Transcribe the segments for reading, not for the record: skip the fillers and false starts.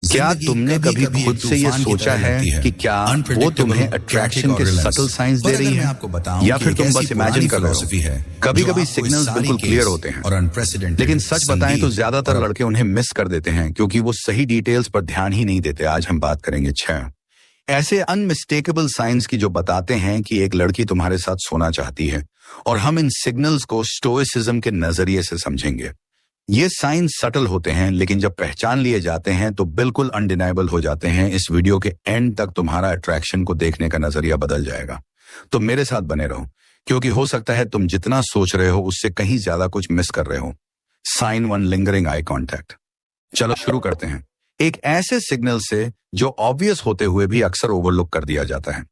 क्या जिंदगी तुमने कभी कभी कभी खुद एक से ये तूफान की सोचा तरह लगती है है, कि क्या वो अनप्रेडिक्टेबल, तुम्हें ट्रैजिक अट्रैक्शन और के रिलैक्स। सटल साइंस दे पर रही अगर मैं है, आपको बताऊं या कि फिर एक तुम ऐसी बस इमेजिन पुरानी कर रहे हो? फिलॉसफी है कभी जो कभी आपको इस सिग्नल्स सारी बिल्कुल क्लियर केस होते हैं, और अनप्रेसिडेंटेड लेकिन सच बताएं तो संगीत ज्यादातर और लड़के उन्हें मिस कर देते हैं क्योंकि वो सही डिटेल्स पर ध्यान ही नहीं देते। आज हम बात करेंगे 6 ऐसे अनमिस्टेकेबल साइंस की जो बताते हैं कि एक लड़की तुम्हारे साथ सोना चाहती है, और हम इन सिग्नल्स को स्टोइसिज्म के नजरिए से समझेंगे। ये साइंस सटल होते हैं, लेकिन जब पहचान लिए जाते हैं तो बिल्कुल अनडिनाइबल हो जाते हैं। इस वीडियो के एंड तक तुम्हारा अट्रैक्शन को देखने का नजरिया बदल जाएगा। तो मेरे साथ बने रहो, क्योंकि हो सकता है तुम जितना सोच रहे हो उससे कहीं ज्यादा कुछ मिस कर रहे हो। Sign 1, lingering eye contact. चलो शुरू करते हैं एक ऐसे सिग्नल से जो ऑब्वियस होते हुए भी अक्सर ओवरलुक कर दिया जाता है।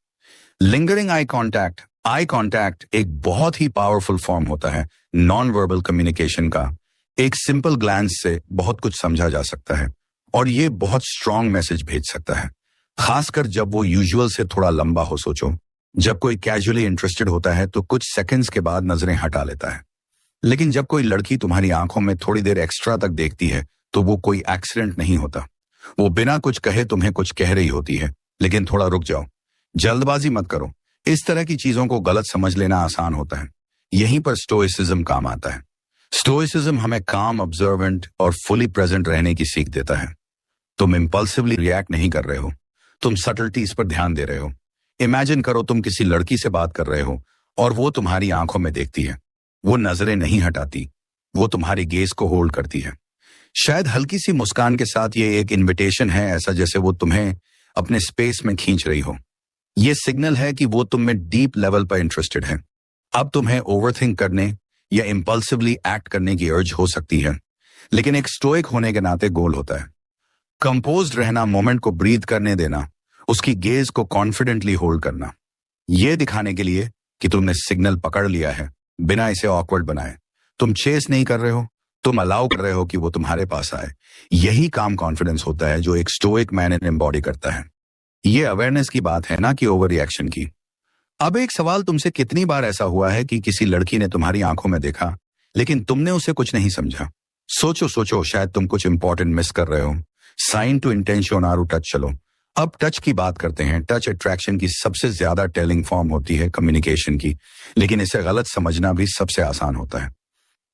Lingering eye contact. Eye contact एक बहुत ही पावरफुल फॉर्म होता है नॉन वर्बल कम्युनिकेशन का। एक सिंपल ग्लैंस से बहुत कुछ समझा जा सकता है, और ये बहुत स्ट्रांग मैसेज भेज सकता है, खासकर जब वो यूजुअल से थोड़ा लंबा हो। सोचो, जब कोई कैजुअली इंटरेस्टेड होता है तो कुछ सेकंड्स के बाद नजरें हटा लेता है, लेकिन जब कोई लड़की तुम्हारी आंखों में थोड़ी देर एक्स्ट्रा तक देखती है तो वो कोई एक्सीडेंट नहीं होता। वो बिना कुछ कहे तुम्हें कुछ कह रही होती है। लेकिन थोड़ा रुक जाओ, जल्दबाजी मत करो। इस तरह की चीजों को गलत समझ लेना आसान होता है। यहीं पर स्टोइसिज्म काम आता है। स्टोइसिज्म हमें काम, ऑब्जर्वेंट और फुली प्रेजेंट रहने की सीख देता है। तुम इम्पल्सिवली रिएक्ट नहीं कर रहे हो, तुम सटल्टीज पर ध्यान दे रहे हो। इमेजिन करो तुम किसी लड़की से बात कर रहे हो और वो तुम्हारी आंखों में देखती है। वो नजरें नहीं हटाती, वो तुम्हारी गेज को होल्ड करती है। शायद हल्की सी मुस्कान के साथ ये एक इनविटेशन है, ऐसा जैसे वो तुम्हें अपने स्पेस में खींच रही हो। ये सिग्नल है कि वो तुम में डीप लेवल पर इंटरेस्टेड है। अब तुम्हें ओवरथिंक करने या इम्पल्सिवली एक्ट करने की अर्ज हो सकती है, लेकिन एक स्टोइक होने के नाते गोल होता है कंपोज्ड रहना, मोमेंट को ब्रीथ करने देना, उसकी गेज को कॉन्फिडेंटली होल्ड करना, ये दिखाने के लिए कि तुमने सिग्नल पकड़ लिया है बिना इसे ऑकवर्ड बनाए। तुम चेस नहीं कर रहे हो, तुम अलाउ कर रहे हो कि वो तुम्हारे पास आए। यही काम कॉन्फिडेंस होता है जो एक स्टोइक मैन एम्बॉडी करता है। ये अवेयरनेस की बात है, ना कि ओवर रिएक्शन की। अब एक सवाल तुमसे, कितनी बार ऐसा हुआ है कि किसी लड़की ने तुम्हारी आंखों में देखा लेकिन तुमने उसे कुछ नहीं समझा? सोचो सोचो, शायद तुम कुछ इंपॉर्टेंट मिस कर रहे हो। Sign two intention or touch. चलो अब टच की बात करते हैं। टच अट्रैक्शन की सबसे ज्यादा टेलिंग फॉर्म होती है कम्युनिकेशन की, लेकिन इसे गलत समझना भी सबसे आसान होता है।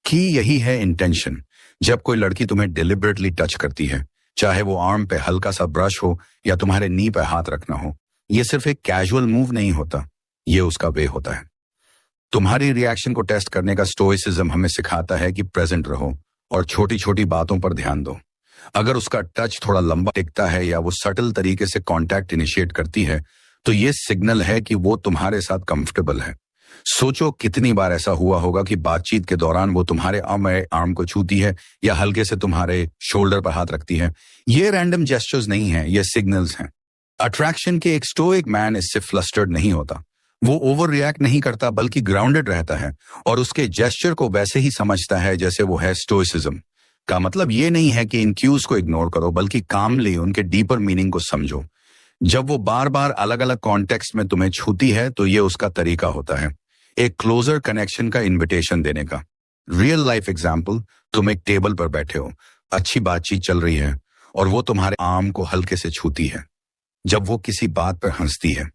की यही है इंटेंशन। जब कोई लड़की तुम्हें डिलिबरेटली टच करती है, चाहे वो आर्म पे हल्का सा ब्रश हो या तुम्हारे नी पे हाथ रखना हो, ये सिर्फ एक कैजुअल मूव नहीं होता, ये उसका वे होता है। तुम्हारी रिएक्शन को टेस्ट करने का स्टोइसिज्म हमें सिखाता है कि प्रेजेंट रहो और छोटी छोटी बातों पर ध्यान दो। अगर उसका टच थोड़ा लंबा टिकता है या वो सटल तरीके से कांटेक्ट इनिशिएट करती है, तो ये सिग्नल है कि वो तुम्हारे साथ कंफर्टेबल है। सोचो कितनी बार ऐसा हुआ होगा कि बातचीत के दौरान वो तुम्हारे आर्म को छूती है या हल्के से तुम्हारे शोल्डर पर हाथ रखती है। ये रैंडम जेस्चर्स नहीं है, ये सिग्नल्स हैं। अट्रैक्शन के एक स्टोइक मैन इससे फ्लस्टर्ड नहीं होता, वो ओवर रिएक्ट नहीं करता, बल्कि ग्राउंडेड रहता है और उसके जेस्चर को वैसे ही समझता है जैसे वो है। स्टोइसिज्म का मतलब ये नहीं है कि इन क्यूज को इग्नोर करो, बल्कि कामली उनके डीपर मीनिंग को समझो। जब वो बार बार अलग अलग कॉन्टेक्स्ट में तुम्हें छूती है तो ये उसका तरीका होता है, एक क्लोजर कनेक्शन का इन्विटेशन देने का। रियल लाइफ एग्जाम्पल, तुम एक टेबल पर बैठे हो, अच्छी बातचीत चल रही है और वो तुम्हारे आर्म को हल्के से छूती है जब वो किसी बात पर हंसती है।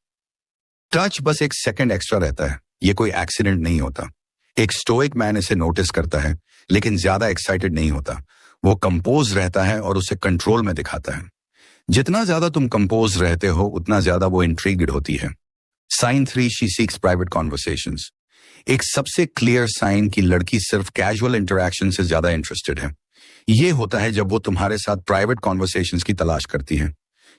टच बस एक सेकंड एक्स्ट्रा रहता है, ये कोई एक्सीडेंट नहीं होता। एक स्टोइक मैन इसे नोटिस करता है, लेकिन ज्यादा एक्साइटेड नहीं होता। वो कंपोज रहता है और उसे कंट्रोल में दिखाता है। जितना ज्यादा तुम कंपोज रहते हो, उतना ज्यादा वो इंट्रीग्ड होती है। Sign 3, she seeks private conversations. एक सबसे क्लियर साइन कि लड़की सिर्फ कैजुअल इंटरेक्शन से ज्यादा इंटरेस्टेड है, ये होता है जब वो तुम्हारे साथ प्राइवेट कॉन्वर्सेशंस की तलाश करती है,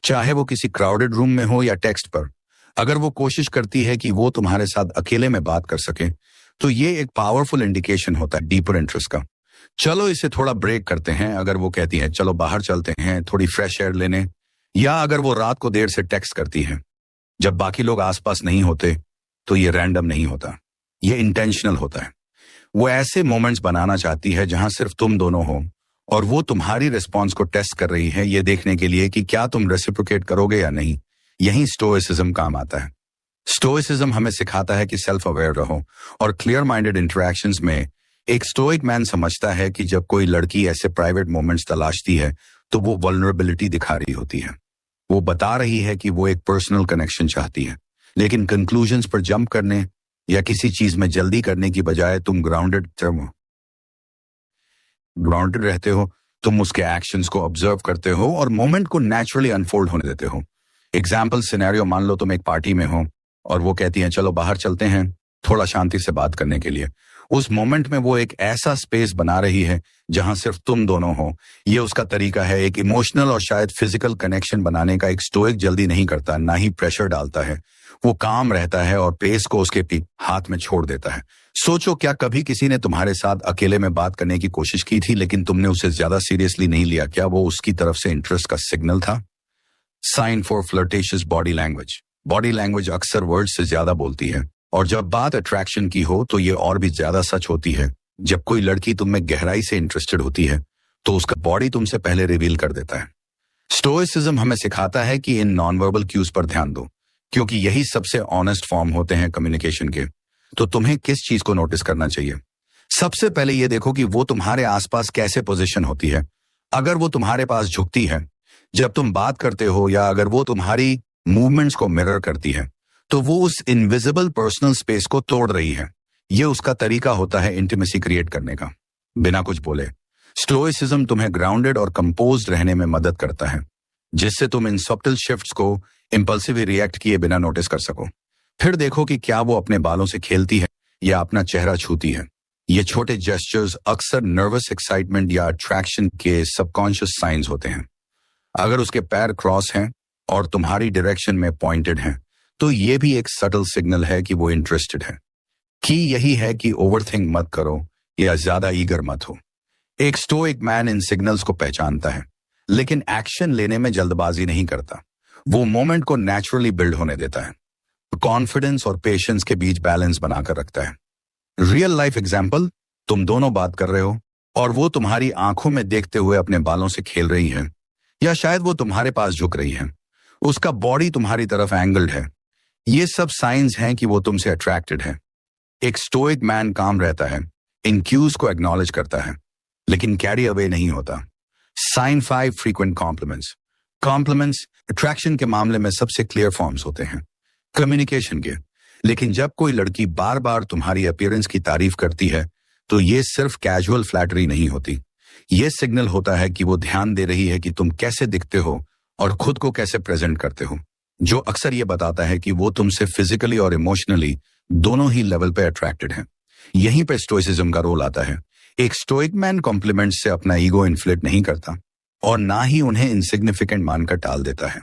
चाहे वो किसी क्राउडेड रूम में हो या टेक्स्ट पर। अगर वो कोशिश करती है कि वो तुम्हारे साथ अकेले में बात कर सके, तो ये एक पावरफुल इंडिकेशन होता है डीपर इंटरेस्ट का। चलो इसे थोड़ा ब्रेक करते हैं। अगर वो कहती है चलो बाहर चलते हैं थोड़ी फ्रेश एयर लेने, या अगर वो रात को देर से टेक्स्ट करती है जब बाकी लोग आसपास नहीं होते, तो ये रैंडम नहीं होता, ये इंटेंशनल होता है। वो ऐसे मोमेंट्स बनाना चाहती है जहां सिर्फ तुम दोनों हो, और वो तुम्हारी रिस्पॉन्स को टेस्ट कर रही है, ये देखने के लिए कि क्या तुम रेसिप्रोकेट करोगे या नहीं। यही स्टोइसिज्म काम आता है। स्टोइसिज्म हमें सिखाता है कि सेल्फ अवेयर रहो और क्लियर माइंडेड इंटरेक्शंस में एक स्टोइक मैन समझता है कि जब कोई लड़की ऐसे प्राइवेट मोमेंट्स तलाशती है तो वो वल्नरेबिलिटी दिखा रही होती है। वो बता रही है कि वो एक पर्सनल कनेक्शन चाहती है, लेकिन कंक्लूजन्स पर जंप करने या किसी चीज में जल्दी करने की बजाय तुम ग्राउंडेड रहते हो। तुम उसके एक्शंस को ऑब्जर्व करते हो और मोमेंट को नेचुरली अनफोल्ड होने देते हो। एग्जाम्पल सिनेरियो, मान लो तुम एक पार्टी में हो और वो कहती हैं चलो बाहर चलते हैं थोड़ा शांति से बात करने के लिए। उस मोमेंट में वो एक ऐसा स्पेस बना रही है जहां सिर्फ तुम दोनों हो। ये उसका तरीका है एक इमोशनल और शायद फिजिकल कनेक्शन बनाने का। एक स्टोइक जल्दी नहीं करता, ना ही प्रेशर डालता है। वो काम रहता है और पेस को उसके हाथ में छोड़ देता है। सोचो, क्या कभी किसी ने तुम्हारे साथ अकेले में बात करने की कोशिश की थी लेकिन तुमने उसे ज्यादा सीरियसली नहीं लिया? क्या वो उसकी तरफ से इंटरेस्ट का सिग्नल था? Sign four flirtatious body language. Body language अक्सर वर्ड्स से ज्यादा बोलती है, और जब बात अट्रैक्शन की हो तो ये और भी ज्यादा सच होती है। जब कोई लड़की तुम में गहराई से इंटरेस्टेड होती है तो उसका बॉडी तुमसे पहले रिवील कर देता है। स्टोइसिज्म हमें सिखाता है कि इन नॉन वर्बल क्यूज पर ध्यान दो, क्योंकि यही सबसे ऑनेस्ट फॉर्म होते हैं कम्युनिकेशन के। तो तुम्हें किस चीज को नोटिस करना चाहिए? सबसे पहले ये देखो कि वो तुम्हारे आसपास कैसे पोजीशन होती है। अगर वो तुम्हारे पास झुकती है जब तुम बात करते हो, या अगर वो तुम्हारी मूवमेंट्स को मिरर करती है, तो वो उस इनविजिबल पर्सनल स्पेस को तोड़ रही है। ये उसका तरीका होता है इंटीमेसी क्रिएट करने का, बिना कुछ बोले। स्टोइसिज्म तुम्हें ग्राउंडेड और कंपोज्ड रहने में मदद करता है, जिससे तुम इन सब्टल शिफ्ट्स को इंपल्सिवली रिएक्ट किए बिना नोटिस कर सको। फिर देखो कि क्या वो अपने बालों से खेलती है या अपना चेहरा छूती है। ये छोटे जेस्चर्स अक्सर नर्वस एक्साइटमेंट या अट्रैक्शन के सबकॉन्शियस साइंस होते हैं। अगर उसके पैर क्रॉस हैं और तुम्हारी डायरेक्शन में पॉइंटेड हैं, तो ये भी एक सटल सिग्नल है कि वो इंटरेस्टेड है। की यही है कि ओवरथिंक मत करो या ज्यादा ईगर मत हो। एक स्टोइक मैन इन सिग्नल्स को पहचानता है, लेकिन एक्शन लेने में जल्दबाजी नहीं करता। वो मोमेंट को नेचुरली बिल्ड होने देता है, कॉन्फिडेंस और पेशेंस के बीच बैलेंस बनाकर रखता है। रियल लाइफ एग्जाम्पल, तुम दोनों बात कर रहे हो और वो तुम्हारी आंखों में देखते हुए अपने बालों से खेल रही है, या शायद वो तुम्हारे पास झुक रही है, उसका बॉडी तुम्हारी तरफ एंगल्ड है। ये सब साइंस हैं कि वो तुमसे अट्रैक्टेड है। एक स्टोइक मैन काम रहता है, इन क्यूज को एक्नॉलेज करता है, लेकिन कैरी अवे नहीं होता। Sign 5 frequent compliments. Compliments attraction के मामले में सबसे क्लियर फॉर्म्स होते हैं कम्युनिकेशन के। लेकिन जब कोई लड़की बार बार तुम्हारी अपीयरेंस की तारीफ करती है, तो ये सिर्फ कैजुअल फ्लैटरी नहीं होती। ये सिग्नल होता है कि वो ध्यान दे रही है कि तुम कैसे दिखते हो और खुद को कैसे प्रेजेंट करते हो, जो अक्सर ये बताता है कि वो तुमसे फिजिकली और इमोशनली दोनों ही लेवल पे अट्रैक्टेड है। यहीं पे स्टोइसिज्म का रोल आता है। एक स्टोइक मैन कॉम्प्लीमेंट से अपना ईगो इन्फ्लेट नहीं करता और ना ही उन्हें इनसिग्निफिकेंट मानकर टाल देता है।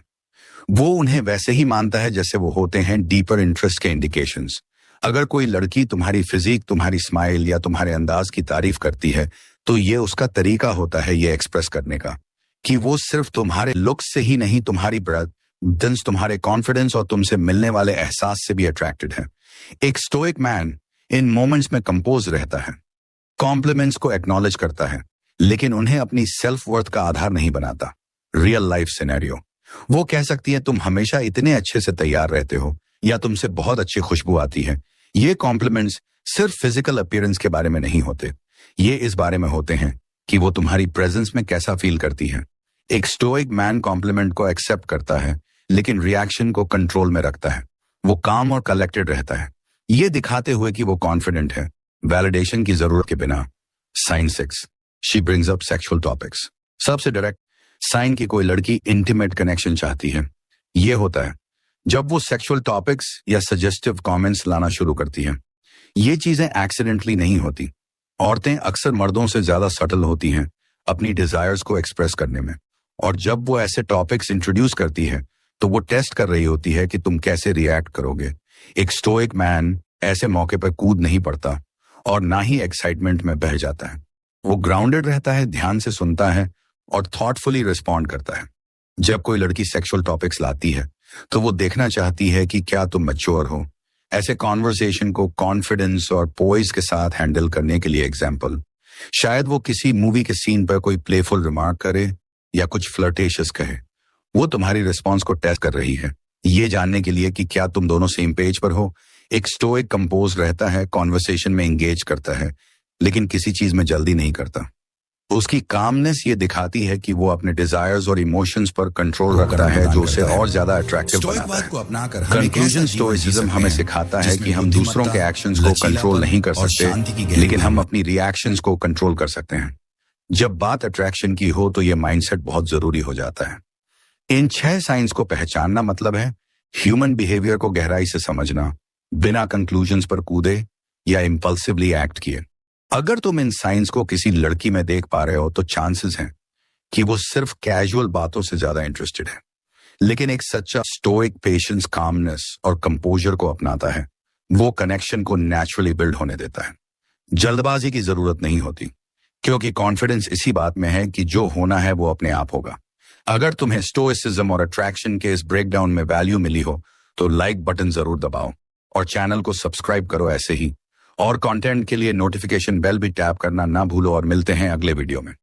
वो उन्हें वैसे ही मानता है जैसे वो होते हैं डीपर इंटरेस्ट के इंडिकेशंस। अगर कोई लड़की तुम्हारी फिजिक, तुम्हारी स्माइल या तुम्हारे अंदाज की तारीफ करती है, तो ये उसका तरीका होता है ये एक्सप्रेस करने का कि वो सिर्फ तुम्हारे लुक्स से ही नहीं, तुम्हारी प्रेजेंस, तुम्हारे कॉन्फिडेंस और तुमसे मिलने वाले एहसास से भी अट्रैक्टेड है। एक स्टोइक मैन इन मोमेंट्स में कंपोज रहता है, कॉम्प्लीमेंट्स को एक्नॉलेज करता है, लेकिन उन्हें अपनी सेल्फ वर्थ का आधार नहीं बनाता। रियल लाइफ सिनेरियो, वो कह सकती है तुम हमेशा इतने अच्छे से तैयार रहते हो, या तुमसे बहुत अच्छी खुशबू आती है। ये कॉम्प्लीमेंट्स सिर्फ फिजिकल अपीयरेंस के बारे में नहीं होते, ये इस बारे में होते हैं कि वो तुम्हारी प्रेजेंस में कैसा फील करती है। एक स्टोइक मैन कॉम्प्लीमेंट को एक्सेप्ट करता है, लेकिन रिएक्शन को कंट्रोल में रखता है। वो काम और कलेक्टेड रहता है, ये दिखाते हुए कि वो कॉन्फिडेंट है, वैलिडेशन की जरूरत के बिना। Sign 6, she brings up sexual topics. सबसे डायरेक्ट साइन की कोई लड़की इंटीमेट कनेक्शन चाहती है, ये होता है जब वो सेक्सुअल टॉपिक्स या सजेस्टिव कमेंट्स लाना शुरू करती है। ये चीजें एक्सीडेंटली नहीं होती। औरतें अक्सर मर्दों से ज्यादा सटल होती हैं अपनी डिजायर्स को एक्सप्रेस करने में, और जब वो ऐसे टॉपिक्स इंट्रोड्यूस करती है तो वो टेस्ट कर रही होती है कि तुम कैसे रिएक्ट करोगे। एक स्टोइक मैन ऐसे मौके पर कूद नहीं पड़ता और ना ही एक्साइटमेंट में बह जाता है। वो ग्राउंडेड रहता है, ध्यान से सुनता है और थॉटफुली रिस्पॉन्ड करता है। जब कोई लड़की सेक्सुअल टॉपिक्स लाती है तो वो देखना चाहती है कि क्या तुम मैच्योर हो। ऐसे कॉन्वर्सेशन को कॉन्फिडेंस और पोइज के साथ हैंडल करने के लिए एग्जाम्पल, शायद वो किसी मूवी के सीन पर कोई प्लेफुल रिमार्क करे या कुछ फ्लर्टेशियस कहे। वो तुम्हारी रिस्पॉन्स को टेस्ट कर रही है, ये जानने के लिए कि क्या तुम दोनों सेम पेज पर हो। एक स्टोइक कंपोज रहता है, कॉन्वर्सेशन में एंगेज करता है, लेकिन किसी चीज में जल्दी नहीं करता। उसकी कामनेस ये दिखाती है कि वो अपने डिजायर्स और इमोशंस पर कंट्रोल रखता है, जो उसे और ज्यादा अट्रैक्टिव बनाता है। कंक्लूजन स्टोइसिज्म हमें सिखाता है कि हम दूसरों के एक्शंस को कंट्रोल नहीं कर सकते, लेकिन हम अपनी रिएक्शंस को कंट्रोल कर सकते हैं। जब बात अट्रैक्शन की हो तो ये माइंडसेट बहुत जरूरी हो जाता है। इन 6 साइंस को पहचानना मतलब है ह्यूमन बिहेवियर को गहराई से समझना, बिना कंक्लूजन्स पर कूदे या इम्पल्सिवली एक्ट किए। अगर तुम इन साइंस को किसी लड़की में देख पा रहे हो तो चांसेस हैं कि वो सिर्फ कैजुअल बातों से ज्यादा इंटरेस्टेड है। लेकिन एक सच्चा स्टोइक पेशेंस, कामनेस और कंपोजर को अपनाता है, वो कनेक्शन को नेचुरली बिल्ड होने देता है। जल्दबाजी की जरूरत नहीं होती, क्योंकि कॉन्फिडेंस इसी बात में है कि जो होना है वो अपने आप होगा। अगर तुम्हें स्टोइसिज्म और अट्रैक्शन के इस ब्रेकडाउन में वैल्यू मिली हो तो लाइक बटन जरूर दबाओ और चैनल को सब्सक्राइब करो ऐसे ही। और कंटेंट के लिए नोटिफिकेशन बेल भी टैप करना ना भूलो और मिलते हैं अगले वीडियो में।